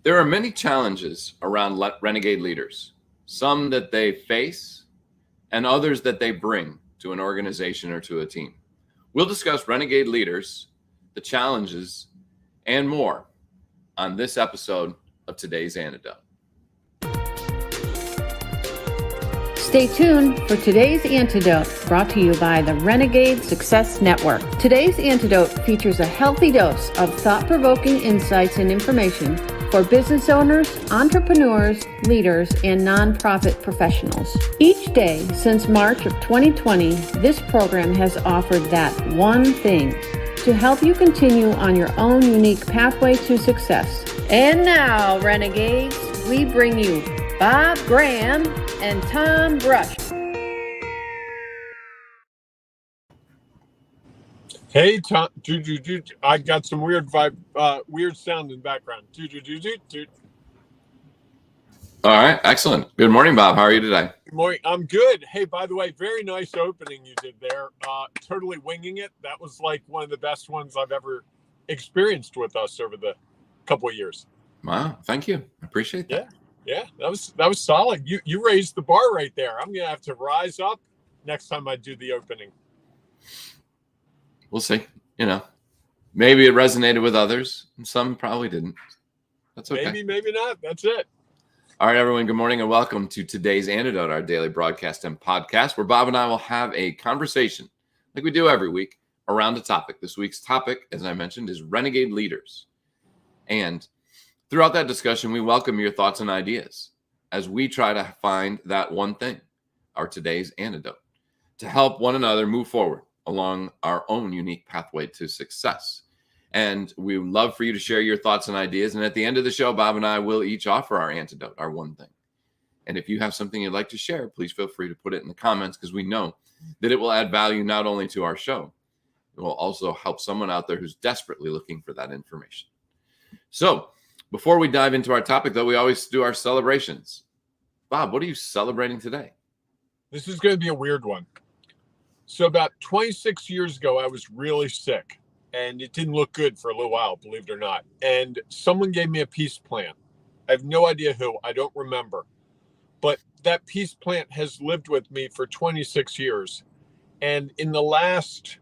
There are many challenges around renegade leaders, some that they face and others that they bring to an organization or to a team. We'll discuss renegade leaders, the challenges, and more on this episode of today's Antidote. Stay tuned for today's Antidote, brought to you by the Renegade Success Network. Today's Antidote features a healthy dose of thought-provoking insights and information for business owners, entrepreneurs, leaders, and nonprofit professionals. Each day since March of 2020, this program has offered that one thing to help you continue on your own unique pathway to success. And now, Renegades, we bring you Bob Graham and Tom Brush. Hey, Tom. I got some weird sound in the background. All right, excellent. Good morning, Bob. How are you today? Good morning. I'm good. Hey, by the way, very nice opening you did there. Totally winging it. That was like one of the best ones I've ever experienced with us over the couple of years. Wow, thank you. I appreciate that. Yeah, that was solid. You raised the bar right there. I'm gonna have to rise up next time I do the opening. We'll see. Maybe it resonated with others, and some probably didn't. That's okay. Maybe not. That's it. All right, everyone. Good morning and welcome to today's Antidote, our daily broadcast and podcast, where Bob and I will have a conversation, like we do every week, around a topic. This week's topic, as I mentioned, is renegade leaders. And throughout that discussion, we welcome your thoughts and ideas as we try to find that one thing, our today's antidote, to help one another move forward along our own unique pathway to success. And we would love for you to share your thoughts and ideas. And at the end of the show, Bob and I will each offer our antidote, our one thing. And if you have something you'd like to share, please feel free to put it in the comments, because we know that it will add value not only to our show, it will also help someone out there who's desperately looking for that information. So before we dive into our topic, though, we always do our celebrations. Bob, what are you celebrating today? This is going to be a weird one. So about 26 years ago, I was really sick, and it didn't look good for a little while, believe it or not. And someone gave me a peace plant. I have no idea who. I don't remember. But that peace plant has lived with me for 26 years. And in the last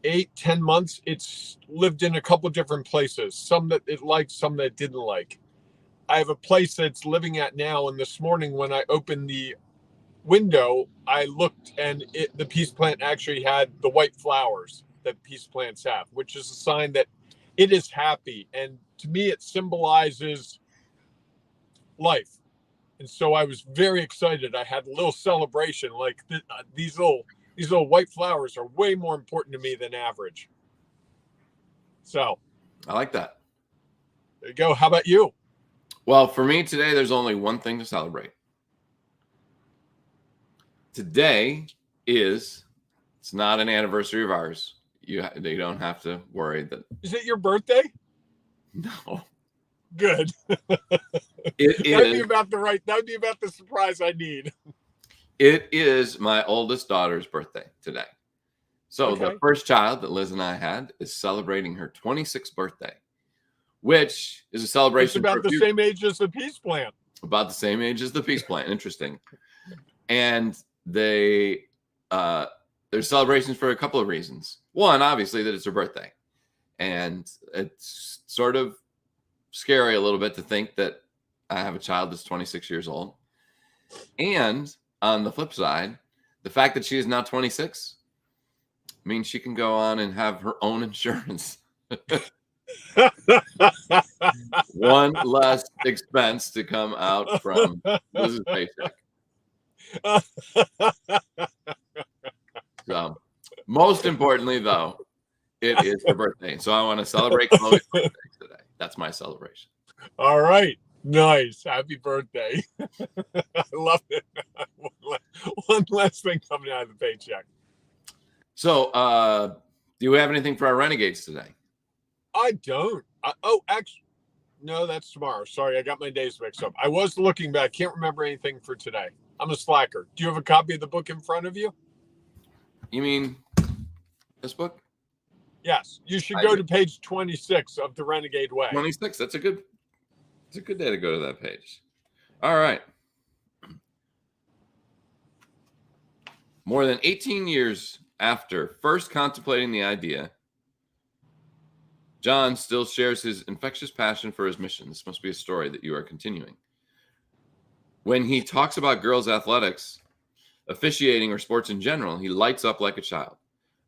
8-10 months, it's lived in a couple of different places, some that it liked, some that it didn't like. I have a place that's living at now, and this morning when I opened the window, I looked, and the peace plant actually had the white flowers that peace plants have, which is a sign that it is happy. And to me, it symbolizes life. And so I was very excited. I had a little celebration, like these little white flowers are way more important to me than average. So I like that. There you go. How about you? Well, for me today, there's only one thing to celebrate. Today it's not an anniversary of ours. You don't have to worry that. Is it your birthday? No. Good. It is. That'd be about the surprise I need. It is my oldest daughter's birthday today. So Okay. The first child that Liz and I had is celebrating her 26th birthday, which is a celebration. It's about the same age as the peace plant. About the same age as the peace plant. Interesting. And there's celebrations for a couple of reasons. One, obviously, that it's her birthday. And it's sort of scary a little bit to think that I have a child that's 26 years old. And on the flip side, the fact that she is now 26 means she can go on and have her own insurance. One less expense to come out from Liz's paycheck. So, most importantly, though, it is her birthday. So I want to celebrate Chloe's birthday today. That's my celebration. All right. Nice. Happy birthday. I love it. One last thing coming out of the paycheck. So, do you have anything for our renegades today? I don't. Actually, no, that's tomorrow. Sorry, I got my days mixed up. I was looking, but I can't remember anything for today. I'm a slacker. Do you have a copy of the book in front of you? You mean this book? Yes. You should go to page 26 of The Renegade Way. 26. That's a good It's a good day to go to that page. All right. More than 18 years after first contemplating the idea, John still shares his infectious passion for his mission. This must be a story that you are continuing. When he talks about girls' athletics, officiating, or sports in general, he lights up like a child.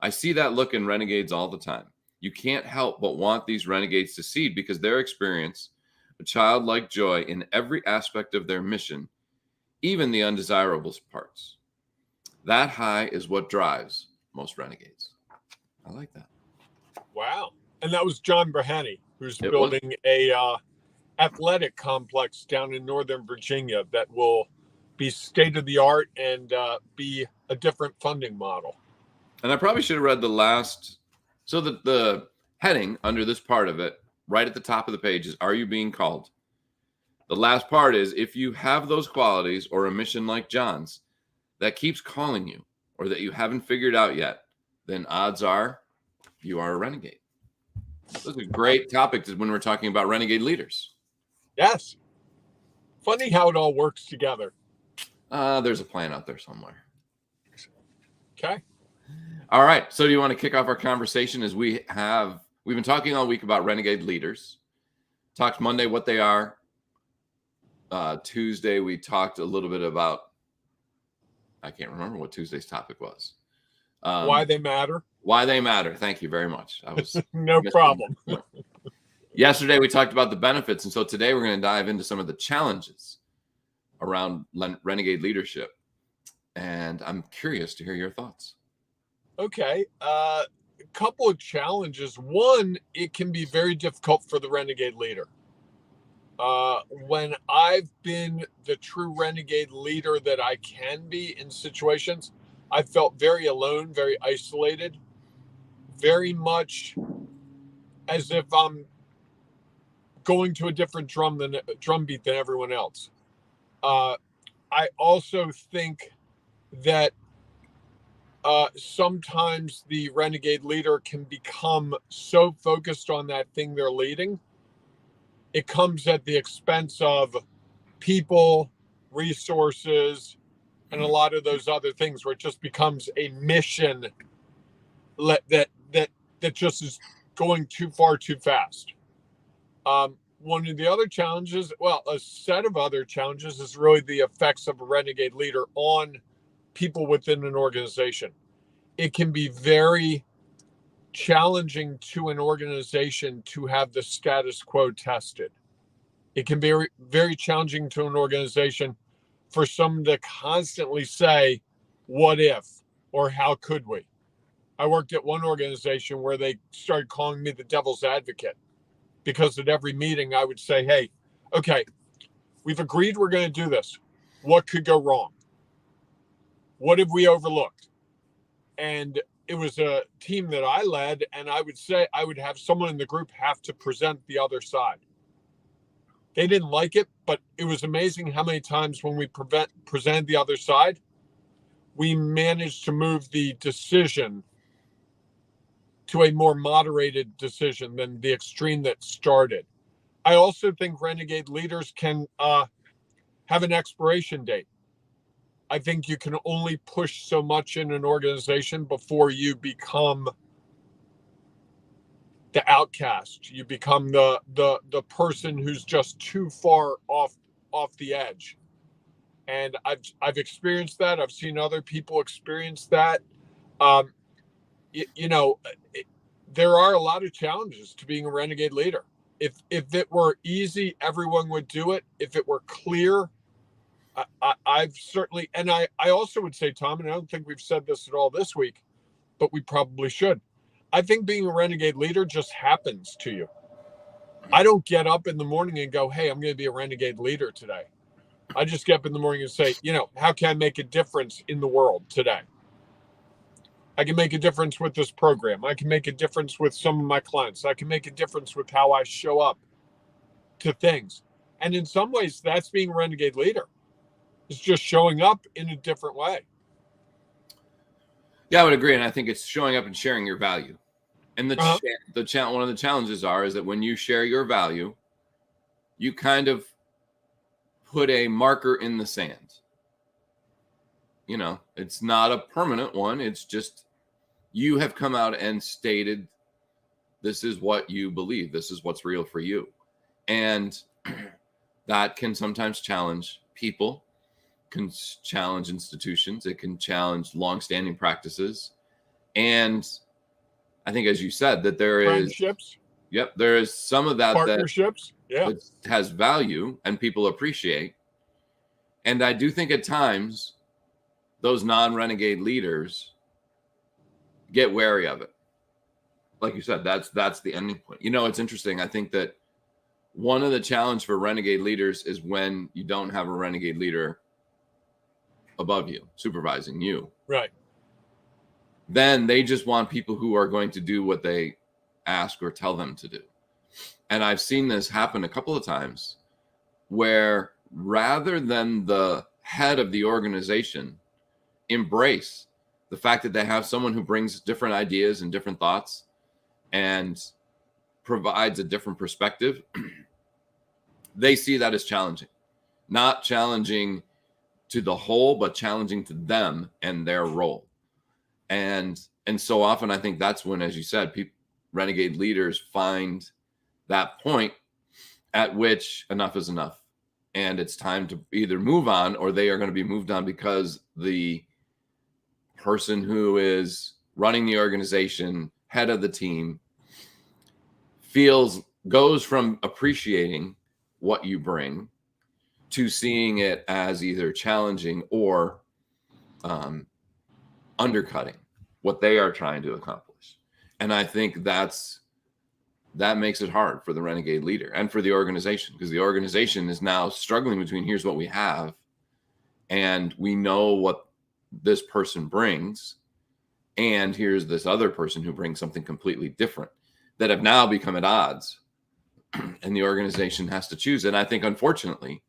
I see that look in Renegades all the time. You can't help but want these Renegades to succeed because their experience a childlike joy in every aspect of their mission, even the undesirable parts. That high is what drives most Renegades. I like that. Wow. And that was John Brahani, who's building a athletic complex down in Northern Virginia that will be state of the art and be a different funding model. And I probably should have read the last. So the heading under this part of it, right at the top of the page, is, are you being called? The last part is, if you have those qualities or a mission like John's that keeps calling you or that you haven't figured out yet, then odds are you are a renegade. This is a great topic when we're talking about renegade leaders. Yes. Funny how it all works together. There's a plan out there somewhere. Okay. All right. So do you want to kick off our conversation as we've been talking all week about renegade leaders. Talked Monday what they are. Tuesday, we talked a little bit about, I can't remember what Tuesday's topic was. Why they matter. Why they matter. Thank you very much. I was no problem. Yesterday, we talked about the benefits. And so today we're going to dive into some of the challenges around renegade leadership. And I'm curious to hear your thoughts. Okay. A couple of challenges. One, it can be very difficult for the renegade leader. When I've been the true renegade leader that I can be in situations, I felt very alone, very isolated, very much as if I'm going to a different drum beat than everyone else. I also think that sometimes the renegade leader can become so focused on that thing they're leading, it comes at the expense of people, resources, and a lot of those other things, where it just becomes a mission that just is going too far too fast. One of the other challenges, a set of other challenges, is really the effects of a renegade leader on people within an organization. It can be very challenging to an organization to have the status quo tested. It can be very, very challenging to an organization for someone to constantly say, what if, or how could we? I worked at one organization where they started calling me the devil's advocate, because at every meeting I would say, hey, okay, we've agreed we're going to do this. What could go wrong? What have we overlooked? And it was a team that I led, and I would have someone in the group have to present the other side. They didn't like it, but it was amazing how many times when we presented the other side, we managed to move the decision to a more moderated decision than the extreme that started. I also think renegade leaders can have an expiration date. I think you can only push so much in an organization before you become the outcast. You become the person who's just too far off the edge. And I've experienced that. I've seen other people experience that. There are a lot of challenges to being a renegade leader. If it were easy, everyone would do it. If it were clear, I've certainly, and I also would say, Tom, and I don't think we've said this at all this week, but we probably should. I think being a renegade leader just happens to you. I don't get up in the morning and go, hey, I'm going to be a renegade leader today. I just get up in the morning and say, how can I make a difference in the world today? I can make a difference with this program. I can make a difference with some of my clients. I can make a difference with how I show up to things. And in some ways, that's being a renegade leader. It's just showing up in a different way. Yeah, I would agree. And I think it's showing up and sharing your value. And one of the challenges is that when you share your value, you kind of put a marker in the sand. You know, it's not a permanent one. It's just you have come out and stated this is what you believe. This is what's real for you. And that can sometimes challenge people, can challenge institutions. It can challenge longstanding practices. And I think, as you said, that there is friendships. Yep, there is some of that partnerships. that has value and people appreciate. And I do think at times those non-renegade leaders get wary of it. Like you said, that's the ending point. You know, it's interesting. I think that one of the challenge for renegade leaders is when you don't have a renegade leader above you, supervising you. Right. Then they just want people who are going to do what they ask or tell them to do. And I've seen this happen a couple of times where rather than the head of the organization embrace the fact that they have someone who brings different ideas and different thoughts and provides a different perspective, they see that as challenging. Not challenging to the whole, but challenging to them and their role. And so often I think that's when, as you said, renegade leaders find that point at which enough is enough. And it's time to either move on, or they are going to be moved on because the person who is running the organization, head of the team, goes from appreciating what you bring to seeing it as either challenging or undercutting what they are trying to accomplish. And I think that makes it hard for the renegade leader and for the organization, because the organization is now struggling between here's what we have and we know what this person brings, and here's this other person who brings something completely different, that have now become at odds, and the organization has to choose. And I think, unfortunately,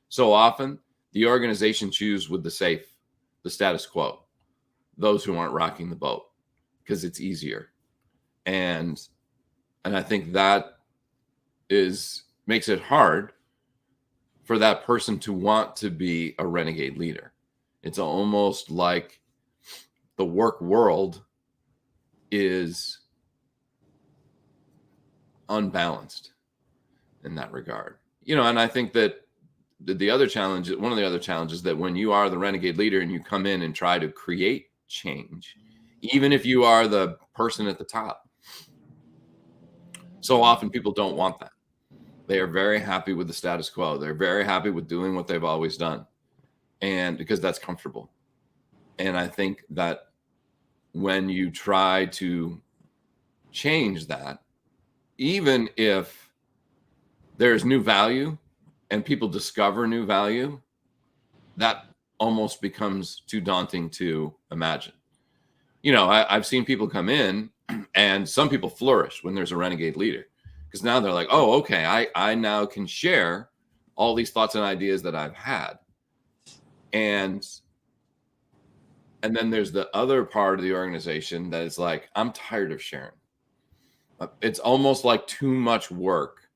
so often the organization chooses with the status quo, those who aren't rocking the boat, because it's easier. And I think that makes it hard for that person to want to be a renegade leader. It's almost like the work world is unbalanced in that regard. You know, and I think that one of the other challenges that when you are the renegade leader and you come in and try to create change, even if you are the person at the top, so often people don't want that. They are very happy with the status quo. They're very happy with doing what they've always done, and because that's comfortable. And I think that when you try to change that, even if there's new value and people discover new value, that almost becomes too daunting to imagine. You know, I've seen people come in, and some people flourish when there's a renegade leader, because now they're like, oh, okay, I now can share all these thoughts and ideas that I've had. And then there's the other part of the organization that is like, I'm tired of sharing. It's almost like too much work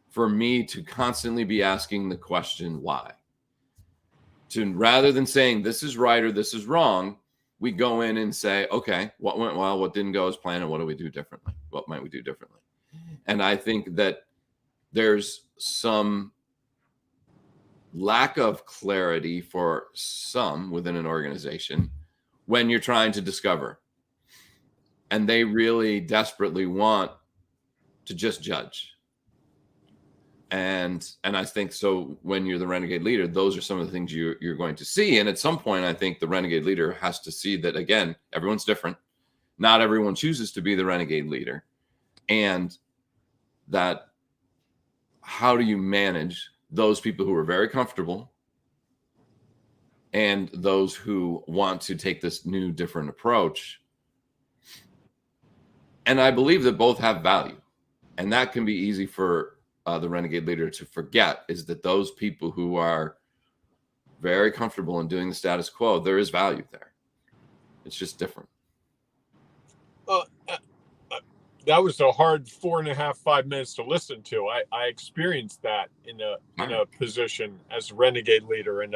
for me to constantly be asking the question, why? Rather than saying this is right or this is wrong, we go in and say, okay, what went well, what didn't go as planned, and what do we do differently? What might we do differently? And I think that there's some lack of clarity for some within an organization when you're trying to discover, and they really desperately want to just judge. And I think so when you're the renegade leader, those are some of the things you're going to see. And at some point, I think the renegade leader has to see that, again, everyone's different. Not everyone chooses to be the renegade leader. And that how do you manage those people who are very comfortable and those who want to take this new, different approach? And I believe that both have value. And that can be easy for the renegade leader to forget, is that those people who are very comfortable in doing the status quo, there is value there. It's just different. that was a hard 4.5, 5 minutes to listen to. I experienced that in a position as a renegade leader, and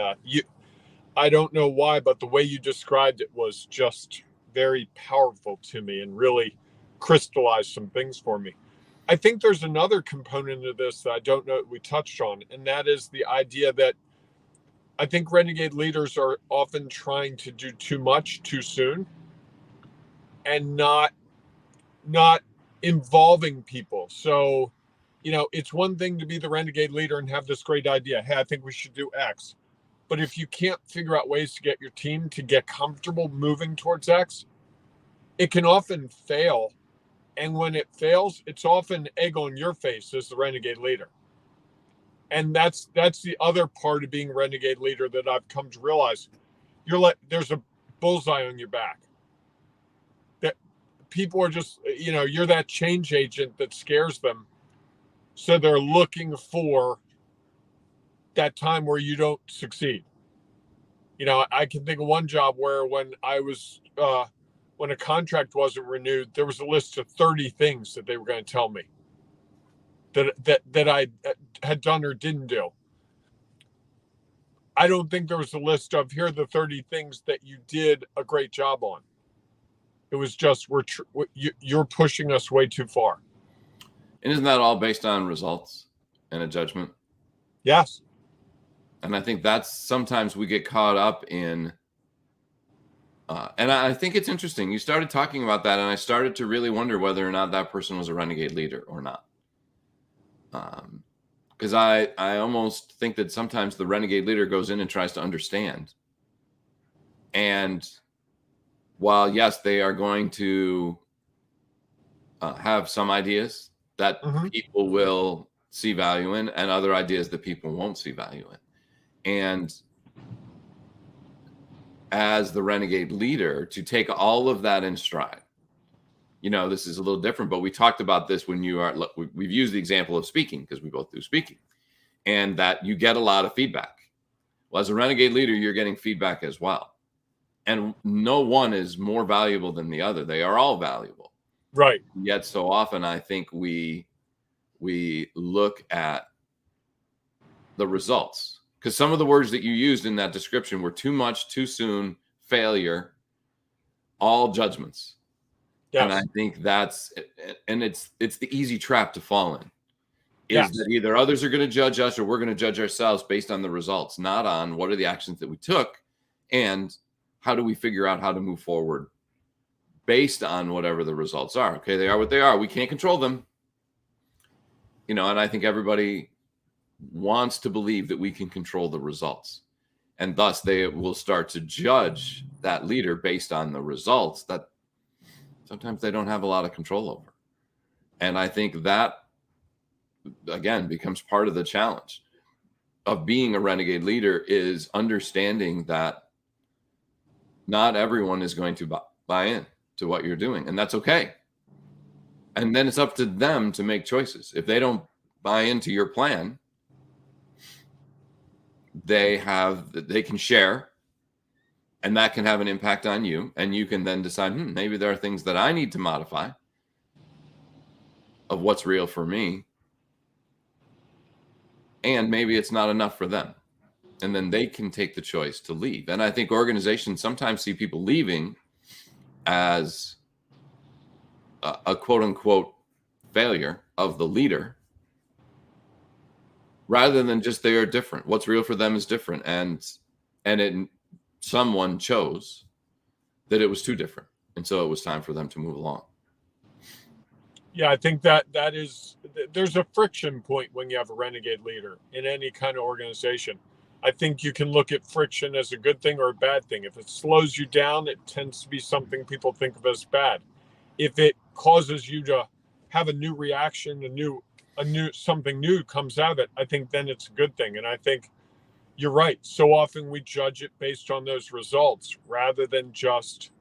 I don't know why, but the way you described it was just very powerful to me and really crystallized some things for me. I think there's another component of this that I don't know we touched on, and that is the idea that I think renegade leaders are often trying to do too much too soon and not involving people. So, it's one thing to be the renegade leader and have this great idea. Hey, I think we should do X. But if you can't figure out ways to get your team to get comfortable moving towards X, it can often fail. And when it fails, it's often egg on your face as the renegade leader. And that's the other part of being a renegade leader that I've come to realize. There's a bullseye on your back. That people are just, you're that change agent that scares them. So they're looking for that time where you don't succeed. I can think of one job where when a contract wasn't renewed, there was a list of 30 things that they were going to tell me that I had done or didn't do. I don't think there was a list of here are the 30 things that you did a great job on. It was just you're pushing us way too far. And isn't that all based on results and a judgment? Yes. And I think that's sometimes we get caught up in, and I think it's interesting. You started talking about that, and I started to really wonder whether or not that person was a renegade leader or not. Because I almost think that sometimes the renegade leader goes in and tries to understand. And while, yes, they are going to have some ideas that people will see value in and other ideas that people won't see value in. And as the renegade leader, to take all of that in stride. This is a little different, but we talked about this when we've used the example of speaking because we both do speaking, and that you get a lot of feedback. Well, as a renegade leader, you're getting feedback as well. And no one is more valuable than the other. They are all valuable. Right. Yet so often I think we look at the results. Because some of the words that you used in that description were too much, too soon, failure, all judgments. Yes. And I think it's the easy trap to fall in. Is that either others are going to judge us or we're going to judge ourselves based on the results, not on what are the actions that we took and how do we figure out how to move forward based on whatever the results are. Okay, they are what they are. We can't control them. And I think everybody wants to believe that we can control the results. And thus they will start to judge that leader based on the results that sometimes they don't have a lot of control over. And I think that, again, becomes part of the challenge of being a renegade leader is understanding that not everyone is going to buy in to what you're doing. And that's okay. And then it's up to them to make choices. If they don't buy into your plan, they can share, and that can have an impact on you. And you can then decide, maybe there are things that I need to modify of what's real for me. And maybe it's not enough for them. And then they can take the choice to leave. And I think organizations sometimes see people leaving as a quote unquote failure of the leader, rather than just they are different. What's real for them is different. And someone chose that it was too different. And so it was time for them to move along. Yeah, I think there's a friction point when you have a renegade leader in any kind of organization. I think you can look at friction as a good thing or a bad thing. If it slows you down, it tends to be something people think of as bad. If it causes you to have a new reaction, something new comes out of it, I think then it's a good thing. And I think you're right. So often we judge it based on those results rather than just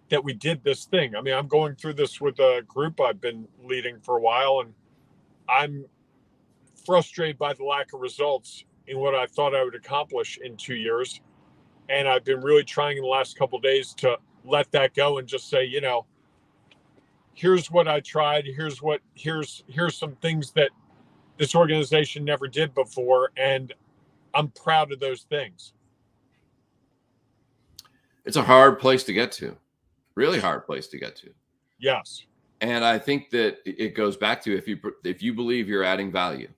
that we did this thing. I mean, I'm going through this with a group I've been leading for a while, and I'm frustrated by the lack of results in what I thought I would accomplish in 2 years. And I've been really trying in the last couple of days to let that go and just say, here's what I tried. Here's some things that this organization never did before, and I'm proud of those things. It's a hard place to get to, really hard place to get to. Yes. And I think that it goes back to if you believe you're adding value,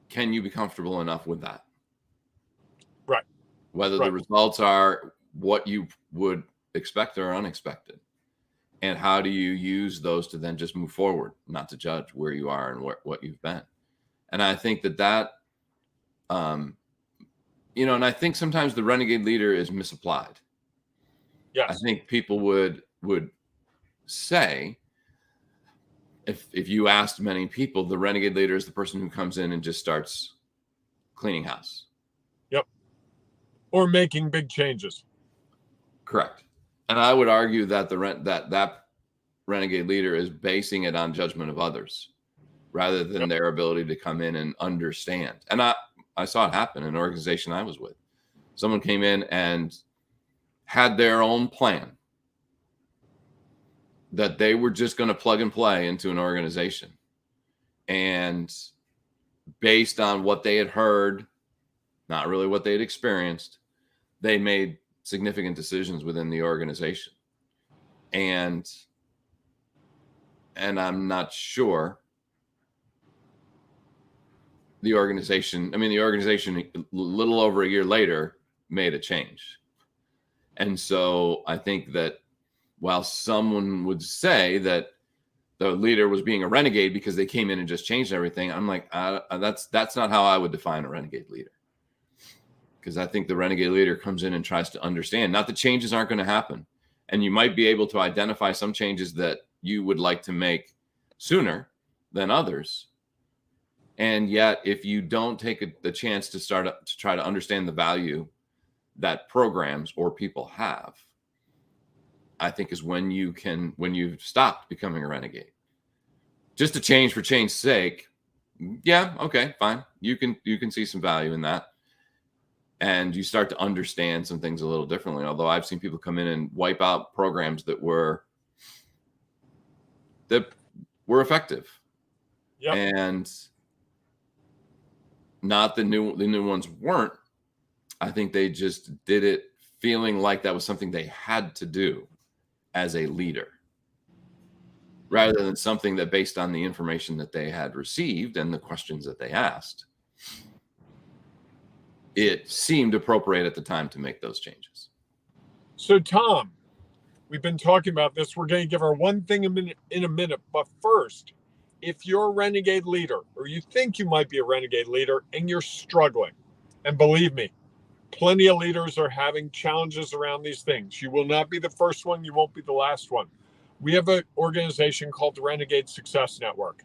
can you be comfortable enough with that? Right. Whether the results are what you would expect or unexpected. And how do you use those to then just move forward, not to judge where you are and what you've been. And I think that and I think sometimes the renegade leader is misapplied. Yes. I think people would say, if you asked many people, the renegade leader is the person who comes in and just starts cleaning house. Yep. Or making big changes. Correct. And I would argue that that renegade leader is basing it on judgment of others rather than their ability to come in and understand. And I saw it happen in an organization I was with. Someone came in and had their own plan that they were just going to plug and play into an organization. And based on what they had heard, not really what they had experienced, they made significant decisions within the organization. And I'm not sure the organization a little over a year later made a change. And so I think that while someone would say that the leader was being a renegade because they came in and just changed everything, I'm like, that's not how I would define a renegade leader. Because I think the renegade leader comes in and tries to understand, not that changes aren't going to happen. And you might be able to identify some changes that you would like to make sooner than others. And yet, if you don't take the chance to try to understand the value that programs or people have, I think is when you've stopped becoming a renegade. Just to change for change's sake, yeah, okay, fine. You can see some value in that. And you start to understand some things a little differently. Although I've seen people come in and wipe out programs that were effective. Yep. And not the new ones weren't. I think they just did it feeling like that was something they had to do as a leader, rather than something that, based on the information that they had received and the questions that they asked, it seemed appropriate at the time to make those changes. So, Tom, we've been talking about this. We're going to give our one thing in a minute. But first, if you're a renegade leader, or you think you might be a renegade leader and you're struggling, and believe me, plenty of leaders are having challenges around these things. You will not be the first one. You won't be the last one. We have an organization called the Renegade Success Network.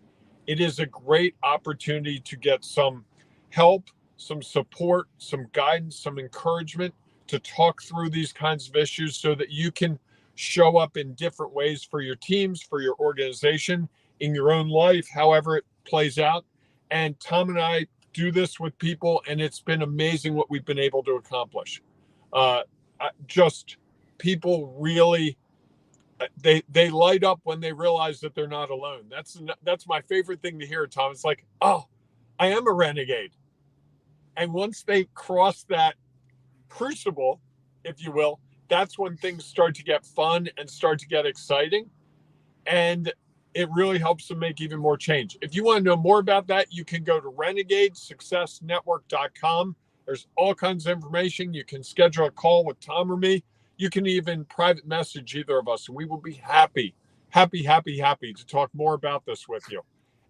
It is a great opportunity to get some help, some support, some guidance, some encouragement to talk through these kinds of issues so that you can show up in different ways for your teams, for your organization, in your own life, however it plays out. And Tom and I do this with people, and it's been amazing what we've been able to accomplish. Just people really, they light up when they realize that they're not alone. That's my favorite thing to hear, Tom. It's like, oh, I am a renegade. And once they cross that crucible, if you will, that's when things start to get fun and start to get exciting. And it really helps them make even more change. If you want to know more about that, you can go to renegadesuccessnetwork.com. There's all kinds of information. You can schedule a call with Tom or me. You can even private message either of us, and we will be happy to talk more about this with you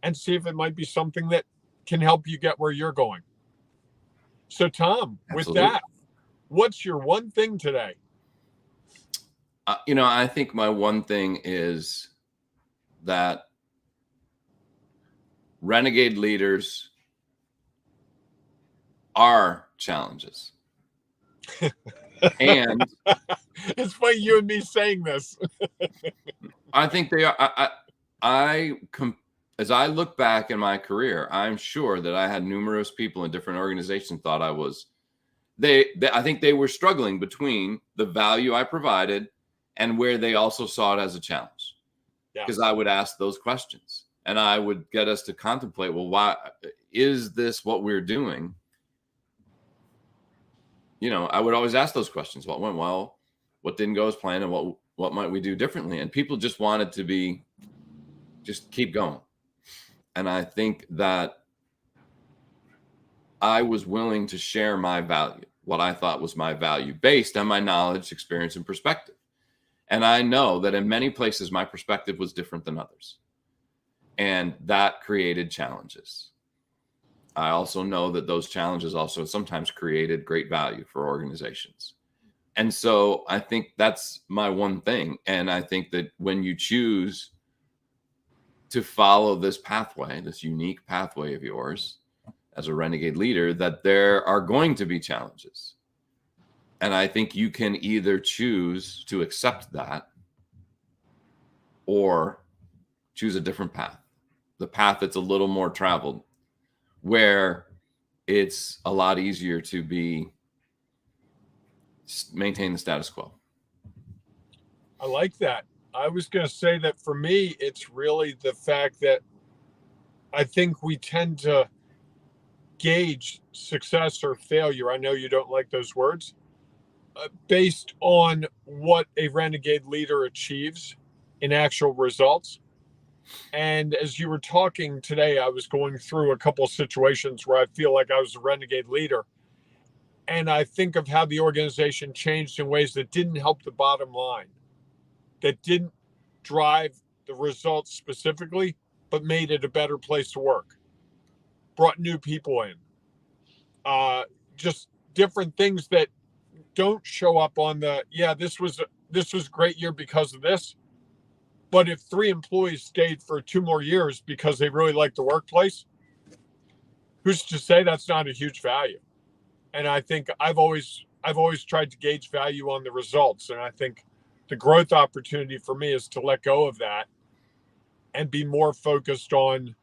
and see if it might be something that can help you get where you're going. So, Tom, Absolutely. With that, what's your one thing today? I think my one thing is that renegade leaders are challenges. And it's funny you and me saying this. I think they are. As I look back in my career, I'm sure that I had numerous people in different organizations thought I was. I think they were struggling between the value I provided and where they also saw it as a challenge. Yeah. Because I would ask those questions and I would get us to contemplate, well, why is this what we're doing? I would always ask those questions. What went well? What didn't go as planned? And what might we do differently? And people just wanted to just keep going. And I think that I was willing to share my value, what I thought was my value, based on my knowledge, experience, and perspective. And I know that in many places, my perspective was different than others. And that created challenges. I also know that those challenges also sometimes created great value for organizations. And so I think that's my one thing. And I think that when you choose to follow this pathway, this unique pathway of yours as a renegade leader, that there are going to be challenges. And I think you can either choose to accept that or choose a different path, the path that's a little more traveled, where it's a lot easier to maintain the status quo. I like that. I was going to say that for me, it's really the fact that I think we tend to gauge success or failure. I know you don't like those words. Based on what a renegade leader achieves in actual results. And as you were talking today, I was going through a couple of situations where I feel like I was a renegade leader. And I think of how the organization changed in ways that didn't help the bottom line, that didn't drive the results specifically, but made it a better place to work, brought new people in, just different things that don't show up on this was a great year because of this. But if 3 employees stayed for 2 more years because they really liked the workplace, who's to say that's not a huge value? And I think I've always tried to gauge value on the results. And I think the growth opportunity for me is to let go of that and be more focused on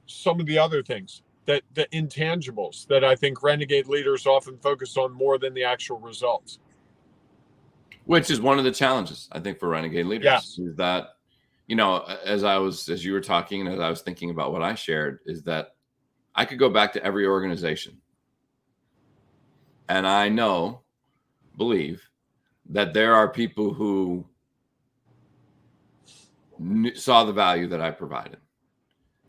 some of the other things, that the intangibles that I think renegade leaders often focus on more than the actual results. Which is one of the challenges, I think, for renegade leaders. Yes. Is that, as you were talking and as I was thinking about what I shared, is that I could go back to every organization. And I believe that there are people who saw the value that I provided.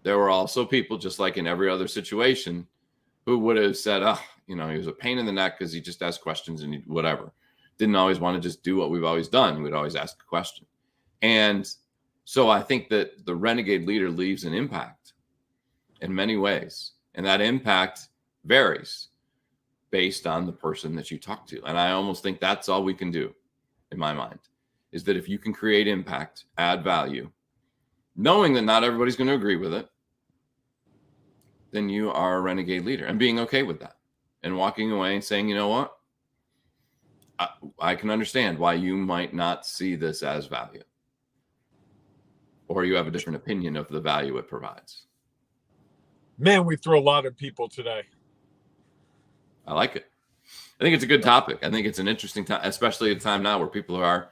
There were also people, just like in every other situation, who would have said, he was a pain in the neck because he just asked questions and whatever. Didn't always want to just do what we've always done. We'd always ask a question. And so I think that the renegade leader leaves an impact in many ways. And that impact varies based on the person that you talk to. And I almost think that's all we can do, in my mind, is that if you can create impact, add value, knowing that not everybody's going to agree with it, then you are a renegade leader, and being okay with that and walking away and saying, you know what? I can understand why you might not see this as value, or you have a different opinion of the value it provides. Man, we threw a lot of people today. I like it. I think it's a good topic. I think it's an interesting time, especially at a time now where people are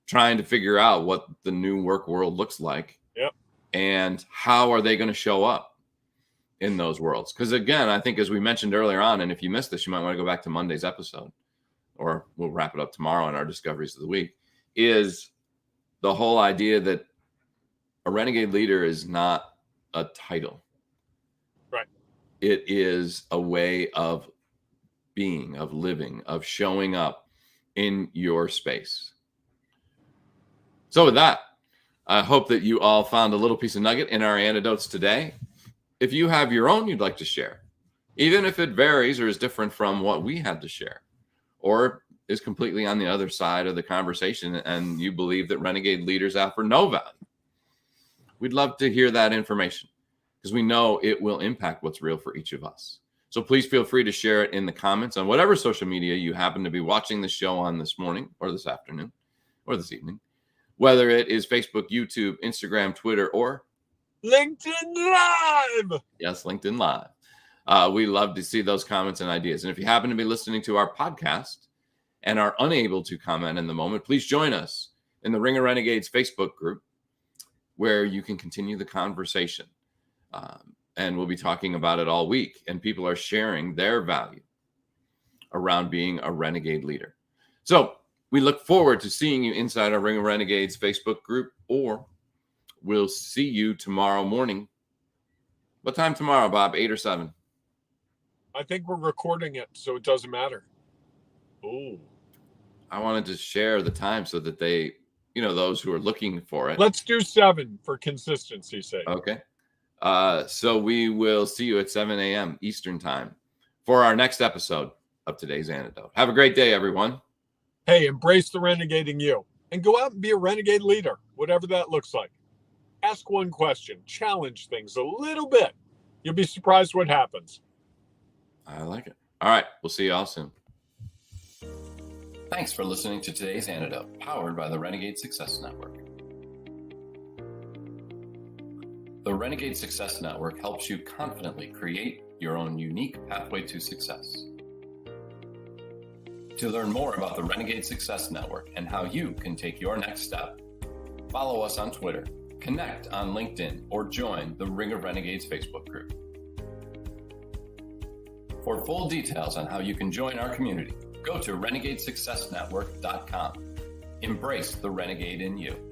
trying to figure out what the new work world looks like. Yep. And how are they going to show up in those worlds? Because again, I think as we mentioned earlier on, and if you missed this, you might want to go back to Monday's episode, or we'll wrap it up tomorrow in our discoveries of the week, is the whole idea that a renegade leader is not a title. Right. It is a way of being, of living, of showing up in your space. So with that, I hope that you all found a little piece of nugget in our antidotes today. If you have your own you'd like to share, even if it varies or is different from what we had to share, or is completely on the other side of the conversation and you believe that renegade leaders offer no value, we'd love to hear that information, because we know it will impact what's real for each of us. So please feel free to share it in the comments on whatever social media you happen to be watching the show on this morning or this afternoon or this evening, whether it is Facebook, YouTube, Instagram, Twitter, or LinkedIn Live. Yes, LinkedIn Live. We love to see those comments and ideas. And if you happen to be listening to our podcast and are unable to comment in the moment, please join us in the Ring of Renegades Facebook group, where you can continue the conversation. And we'll be talking about it all week. And people are sharing their value around being a renegade leader. So we look forward to seeing you inside our Ring of Renegades Facebook group, or we'll see you tomorrow morning. What time tomorrow, Bob? 8 or 7? I think we're recording it, so it doesn't matter. Ooh. I wanted to share the time so that they, those who are looking for it. Let's do 7 for consistency's sake. Okay. So we will see you at 7 a.m. Eastern time for our next episode of today's Antidote. Have a great day, everyone. Hey, embrace the renegading you and go out and be a renegade leader, whatever that looks like. Ask one question, challenge things a little bit. You'll be surprised what happens. I like it. All right. We'll see you all soon. Thanks for listening to today's Antidote, powered by the Renegade Success Network. The Renegade Success Network helps you confidently create your own unique pathway to success. To learn more about the Renegade Success Network and how you can take your next step, follow us on Twitter, connect on LinkedIn, or join the Ring of Renegades Facebook group. For full details on how you can join our community, go to renegadesuccessnetwork.com. Embrace the renegade in you.